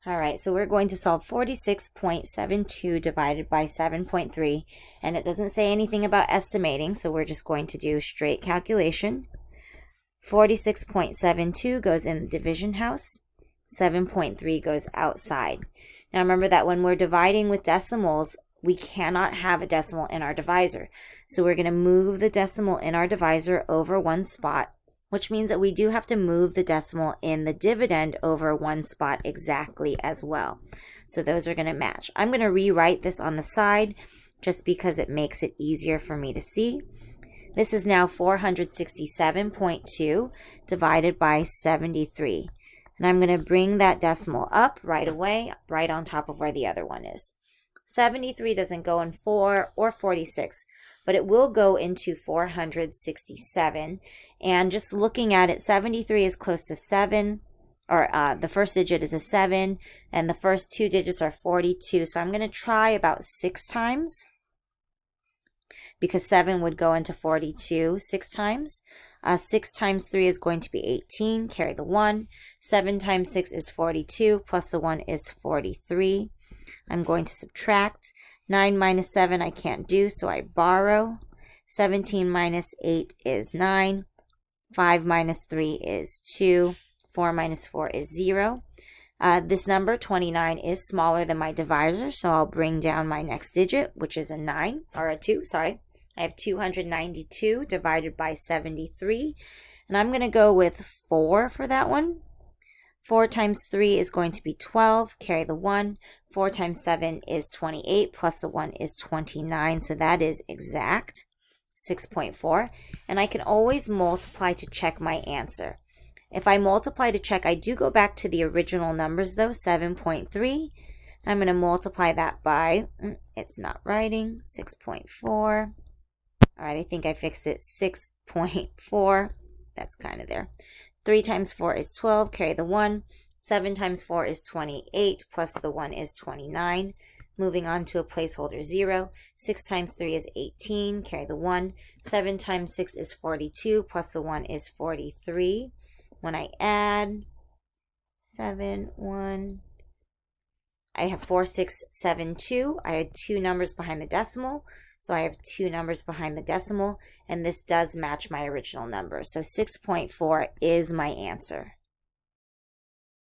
All right, so we're going to solve 46.72 divided by 7.3, and it doesn't say anything about estimating, so we're just going to do straight calculation. 46.72 goes in the division house, 7.3 goes outside. Now remember that when we're dividing with decimals, we cannot have a decimal in our divisor. So we're going to move the decimal in our divisor over one spot, which means that we do have to move the decimal in the dividend over one spot exactly as well. So those are going to match. I'm going to rewrite this on the side just because it makes it easier for me to see. This is now 467.2 divided by 73. And I'm going to bring that decimal up right away, right on top of where the other one is. 73 doesn't go in 4 or 46, but it will go into 467. And just looking at it, 73 is close to 7, or the first digit is a 7, and the first two digits are 42. So I'm going to try about 6 times, because 7 would go into 42 6 times. 6 times 3 is going to be 18, carry the 1. 7 times 6 is 42, plus the 1 is 43. I'm going to subtract. 9 minus 7 I can't do, so I borrow. 17 minus 8 is 9. 5 minus 3 is 2. 4 minus 4 is 0. This number, 29, is smaller than my divisor, so I'll bring down my next digit, which is a 9, or a 2, sorry. I have 292 divided by 73, and I'm going to go with 4 for that one. 4 times 3 is going to be 12, carry the 1. 4 times 7 is 28, plus the 1 is 29, so that is exact, 6.4. And I can always multiply to check my answer. If I multiply to check, I do go back to the original numbers though, 7.3. I'm going to multiply that by, it's not writing, 6.4. All right, I think I fixed it, 6.4. That's kind of there. 3 times 4 is 12, carry the 1. 7 times 4 is 28, plus the 1 is 29. Moving on to a placeholder 0. 6 times 3 is 18, carry the 1. 7 times 6 is 42, plus the 1 is 43. When I add 7, 1, I have 4672. I had 2 numbers behind the decimal, so I have 2 numbers behind the decimal, and this does match my original number. So 6.4 is my answer.